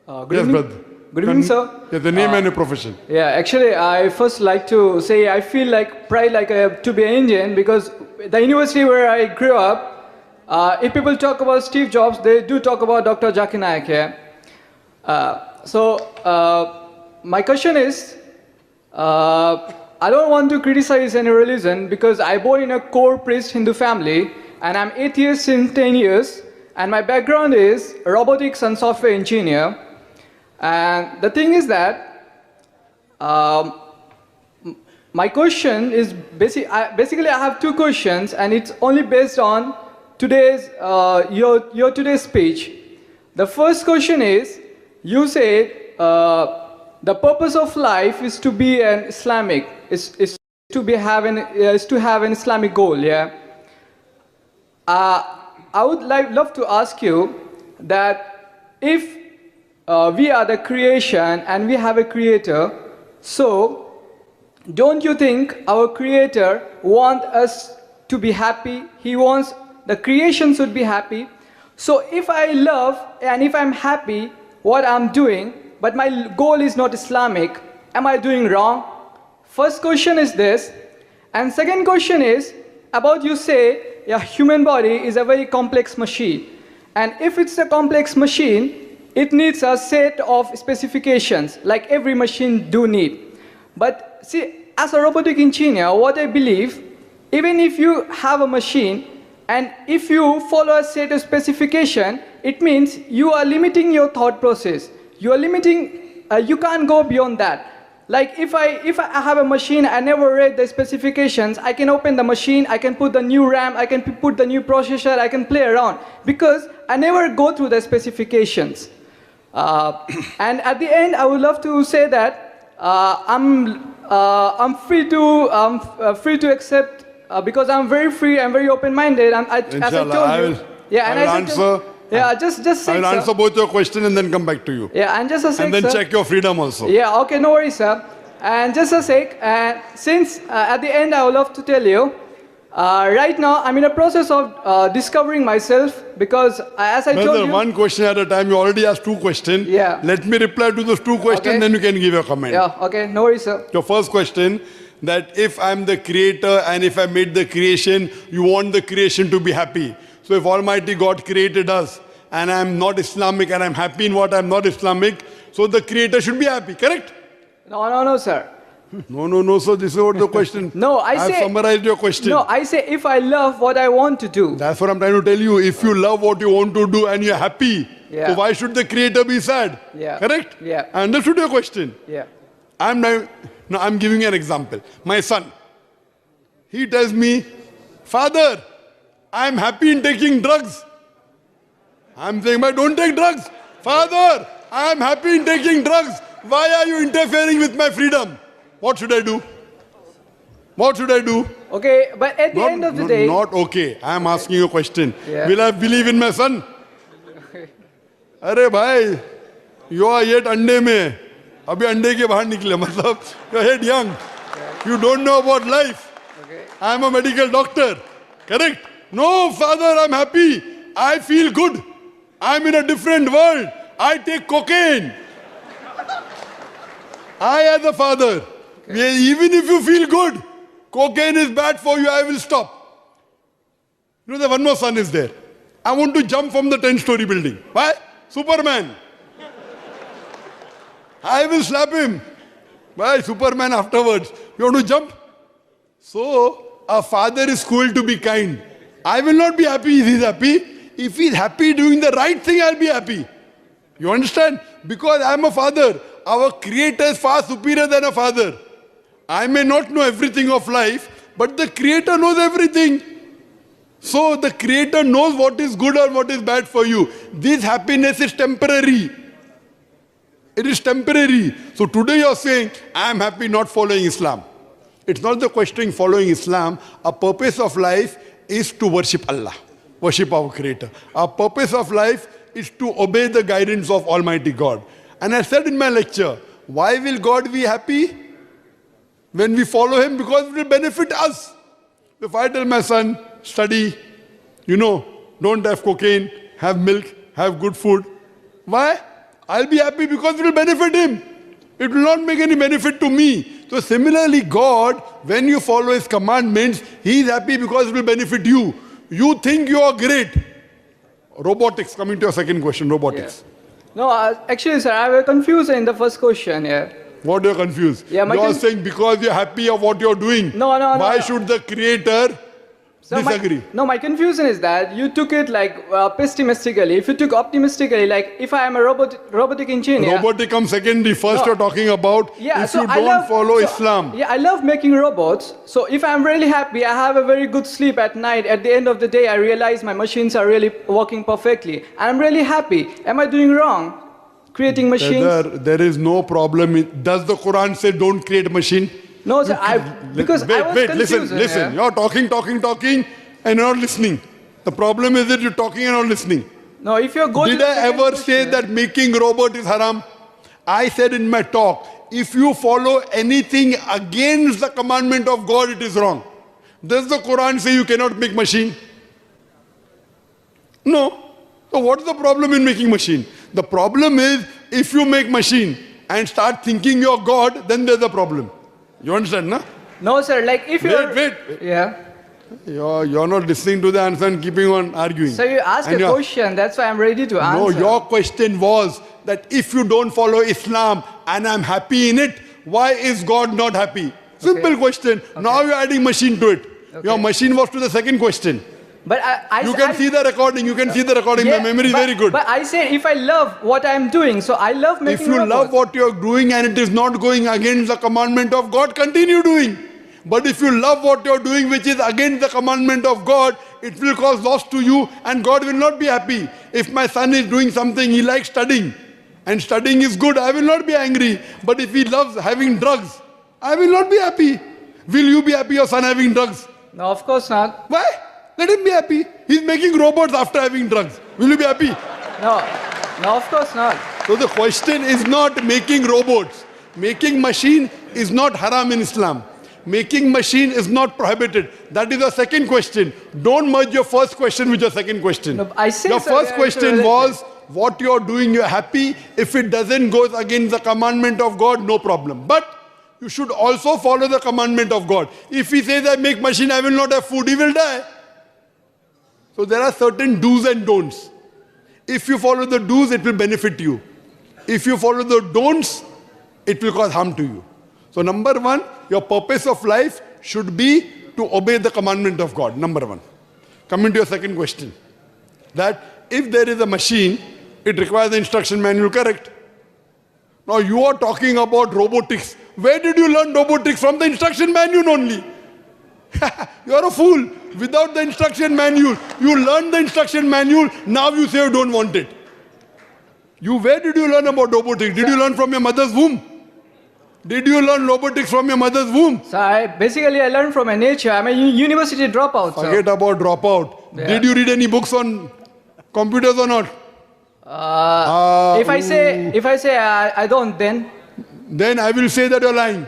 Good Yes, evening. brother. Good evening, sir. Yeah, the name and your profession. Yeah, actually, I first like to say I feel like pride like to be an Indian because the university where I grew up, if people talk about Steve Jobs, they do talk about Dr. Zakir Naik here. My question is, I don't want to criticize any religion because I born in a core priest Hindu family and I'm atheist since 10 years and my background is robotics and software engineer. And the thing is that my question is basically I have two questions and it's only based on today's your today's speech. The first question is you said the purpose of life is to be an Islamic is to have an Islamic goal. Yeah. I would love to ask you that if we are the creation and we have a creator, so don't you think our creator wants us to be happy? He wants the creation should be happy. So if I love and if I'm happy what I'm doing, but my goal is not Islamic, am I doing wrong? First question is this. And second question is about you say a human body is a very complex machine. And if it's a complex machine, it needs a set of specifications like every machine do need. But see, as a robotic engineer, what I believe, even if you have a machine and if you follow a set of specification, it means you are limiting your thought process. You are limiting, you can't go beyond that. Like if I have a machine, I never read the specifications, I can open the machine, I can put the new RAM, I can put the new processor, I can play around because I never go through the specifications. And at the end, I would love to say that I'm free to accept because I'm very free, I'm very open-minded, and as I told you, yeah, and I will answer. Yeah, just I will sir. answer both your questions and then come back to you. Yeah, and just a sec, And then sir. check your freedom also. Yeah, okay, no worries, sir. And just a sec, since at the end I would love to tell you, right now I'm in a process of discovering myself because as I told Brother, you... one question at a time. You already asked two questions. Yeah. Let me reply to those two questions, Okay. then you can give your comment. Yeah, okay, no worries, sir. Your first question, that if I'm the creator and if I made the creation, you want the creation to be happy. So if Almighty God created us and I'm not Islamic and I'm happy in what I'm not Islamic, so the creator should be happy, correct? No, sir. No, so this is what the question. No, I have say... summarized your question. No, I say if I love what I want to do. That's what I'm trying to tell you. If you love what you want to do and you're happy, Yeah. so why should the creator be sad? Yeah. Correct? Yeah. I understood your question. Yeah. I'm giving you an example. My son, he tells me, Father, I'm happy in taking drugs. I'm saying, but don't take drugs. Father, I'm happy in taking drugs. Why are you interfering with my freedom? What should I do? What should I do? Okay, but at the end of the day... Not okay. I am asking you a question. Yeah. Will I believe in my son? अरे भाई, you are yet अंडे में. अभी अंडे के बाहर निकले. मतलब, you are yet young. You don't know about life. Okay. I am a medical doctor. Correct? No, father, I'm happy. I feel good. I'm in a different world. I take cocaine. I, as a father, even if you feel good, cocaine is bad for you, I will stop. You know, the one more son is there. I want to jump from the 10-story building. Why? Superman. I will slap him. Why? Superman afterwards. You want to jump? So, a father is schooled to be kind. I will not be happy if he's happy. If he's happy doing the right thing, I'll be happy. You understand? Because I'm a father. Our creator is far superior than a father. I may not know everything of life, but the creator knows everything. So the creator knows what is good or what is bad for you. This happiness is temporary. It is temporary. So today you're saying, I am happy not following Islam. It's not the question following Islam. Our purpose of life is to worship Allah, worship our creator. Our purpose of life is to obey the guidance of Almighty God. And I said in my lecture, why will God be happy? When we follow him, because it will benefit us. If I tell my son, study, don't have cocaine, have milk, have good food. Why? I'll be happy because it will benefit him. It will not make any benefit to me. So similarly, God, when you follow His commandments, He is happy because it will benefit you. You think you are great. Robotics, coming to your second question, robotics. No, actually, sir, I was confused in the first question. Yeah. What you're confused? Yeah, you are saying because you're happy of what you're doing. No. Why should the Creator disagree? My confusion is that you took it like pessimistically. If you took optimistically, like if I am a robotic engineer. Robotic comes secondary. First you're talking about if you don't follow Islam. Yeah, I love making robots. So if I'm really happy, I have a very good sleep at night. At the end of the day, I realize my machines are really working perfectly. I'm really happy. Am I doing wrong? Creating machines? There is no problem. Does the Quran say don't create a machine? No, sir, because I was confused. Listen. You're talking, and you're not listening. The problem is that you're talking and not listening. No, if you're going Did I ever say that making robot is haram? I said in my talk, if you follow anything against the commandment of God, it is wrong. Does the Quran say you cannot make machine? No. So what is the problem in making machine? The problem is if you make machine and start thinking you're God, then there's a problem. You understand, no? No, sir. Like if you wait. Yeah. You're not listening to the answer and keeping on arguing. So you asked a question. That's why I'm ready to answer. No, your question was that if you don't follow Islam and I'm happy in it, why is God not happy? Simple question. Okay. Now you're adding machine to it. Okay. Your machine was to the second question. But you can see the recording. You can see the recording. My memory is very good. But I said if I love what I'm doing, so I love making If you love what you're doing and it is not going against the commandment of God, continue doing. But if you love what you're doing which is against the commandment of God, it will cause loss to you and God will not be happy. If my son is doing something, he likes studying and studying is good, I will not be angry. But if he loves having drugs, I will not be happy. Will you be happy your son having drugs? No, of course not. Why? Let him be happy. He's making robots after having drugs. Will you be happy? No, of course not. So the question is not making robots. Making machine is not haram in Islam. Making machine is not prohibited. That is the second question. Don't merge your first question with your second question. No, I say your first question was, what you're doing, you're happy. If it doesn't go against the commandment of God, no problem. But you should also follow the commandment of God. If he says, I make machine, I will not have food, he will die. So there are certain do's and don'ts. If you follow the do's, it will benefit you. If you follow the don'ts, it will cause harm to you. So number one, your purpose of life should be to obey the commandment of God. Number one. Coming to your second question. That if there is a machine, it requires the instruction manual, correct? Now you are talking about robotics. Where did you learn robotics? From the instruction manual only. You are a fool. Without the instruction manual, you learn the instruction manual, now you say you don't want it. Where did you learn about robotics? Did you learn from your mother's womb? Did you learn robotics from your mother's womb? So I learned from my nature. I'm a university dropout. Forget about dropout. Yeah. Did you read any books on computers or not? If I say I don't, then I will say that you're lying.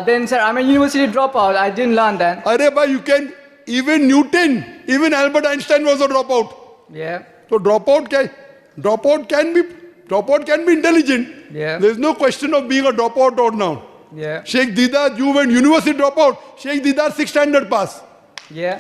Then sir, I'm a university dropout. I didn't learn that. You can. Even Newton, even Albert Einstein was a dropout. Yeah. So dropout can be intelligent. Yeah. There is no question of being a dropout or now. Yeah. Sheikh Didar, you went university dropout. Sheikh Didar 6th standard pass. Yeah.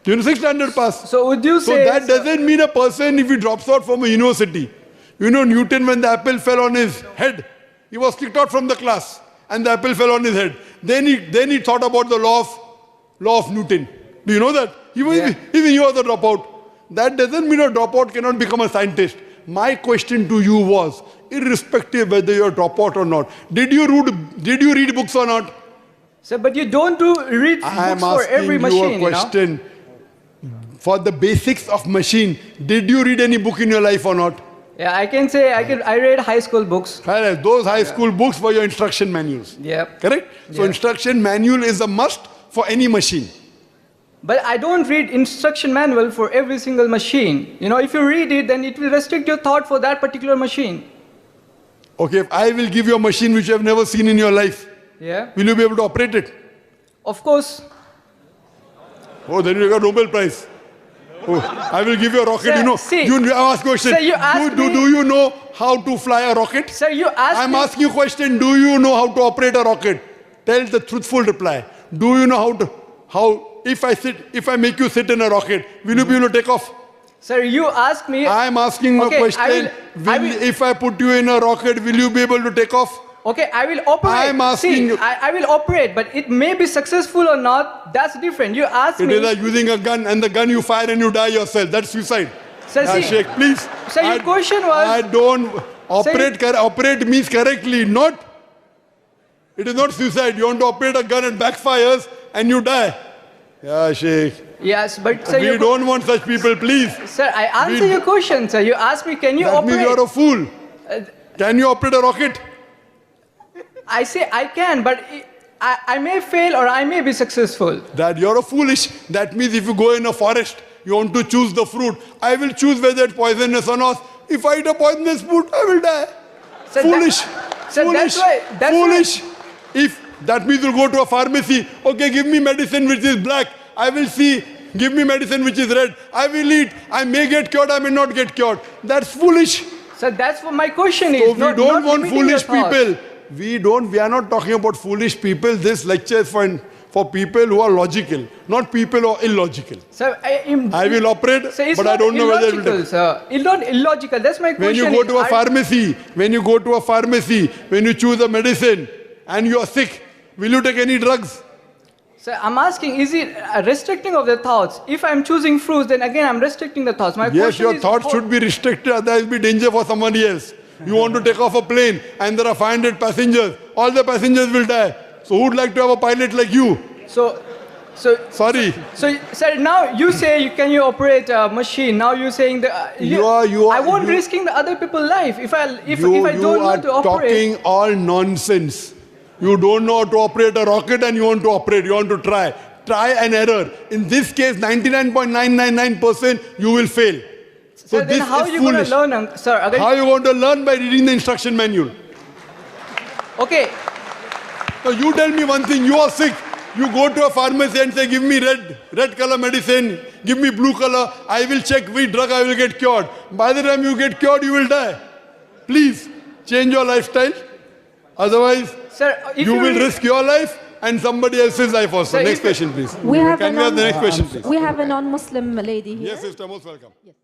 6th standard pass. So would you say? So that doesn't mean a person if he drops out from a university. You know Newton, when the apple fell on his head, he was kicked out from the class and the apple fell on his head. Then he thought about the law of Newton. Do you know that? Even he was a dropout. That doesn't mean a dropout cannot become a scientist. My question to you was, irrespective whether you're a dropout or not, did you read books or not? Sir, but you don't read books for every machine, I'm asking you a question. For the basics of machine, did you read any book in your life or not? Yeah, I can say I read high school books. Those high school books were your instruction manuals. Yeah. Correct? So instruction manual is a must for any machine. But I don't read instruction manual for every single machine. If you read it, then it will restrict your thought for that particular machine. Okay, if I will give you a machine which you have never seen in your life, will you be able to operate it? Of course. Oh, then you got Nobel Prize. Oh, I will give you a rocket. Sir, you know, see, you ask question. sir, you asked do me- you know how to fly a rocket? Sir, you asked I'm me. asking you a question. Do you know how to operate a rocket? Tell the truthful reply. Do you know if I make you sit in a rocket, will you be able to take off? Sir, you asked me. I'm asking Okay, a question. I will- If I put you in a rocket, will you be able to take off? Okay, I will operate. I'm asking See, you- I will operate, but it may be successful or not. That's different. You asked It me. is like using a gun and the gun you fire and you die yourself. That's suicide. Sir, see- Sheikh, please. Sir, your question was- I don't operate. Operate means correctly, not. It is not suicide. You want to operate a gun and backfires and you die. Yeah, Sheikh. Yes, but sir, We don't want such people, please. Sir, I answer we- your question, sir. You asked me, can you That means operate? you're a fool. Can you operate a rocket? I say I can, but I may fail or I may be successful. That you're a foolish. That means if you go in a forest, you want to choose the fruit. I will choose whether it's poisonous or not. If I eat a poisonous fruit, I will die. Sir, Foolish. Sir, Foolish. that's Foolish. If that means you'll go to a pharmacy, okay, give me medicine which is black. I will see. Give me medicine which is red. I will eat. I may get cured, I may not get cured. That's foolish. Sir, that's what my question is. So we not don't want limiting your foolish thoughts. people. We are not talking about foolish people. This lecture is for people who are logical, not people who are illogical. Sir, I will operate, Sir, it's but I not don't know whether it will illogical, take. sir. It's not illogical. That's my When question. you go to a is, pharmacy, when you choose a medicine and you are sick, will you take any drugs? Sir, I'm asking, is it a restricting of the thoughts? If I'm choosing fruits, then again I'm restricting the thoughts. My Yes, question your is thoughts should be restricted, otherwise it will be danger for somebody else. You want to take off a plane and there are 500 passengers, all the passengers will die. So who would like to have a pilot like you? So, Sorry. sir, now you say can you operate a machine? Now you're saying that You are- I won't you- risking the other people's life if I You don't are know to operate. talking all nonsense. You don't know how to operate a rocket and you want to operate, you want to try. Try and error. In this case, 99.999% you will fail. So Sir, then this how is you going to foolish. learn, sir? Again, How you going to learn? By reading the instruction manual. okay, So you tell me one thing, you are sick. You go to a pharmacy and say, give me red color medicine, give me blue color. I will check which drug I will get cured. By the time you get cured, you will die. Please change your lifestyle. Otherwise, sir, if you will risk your life and somebody else's life also. Sir, Next if- question, please. We have Can we have the next question, please? We have a non-Muslim lady here. Yes, sister, most welcome. Yes.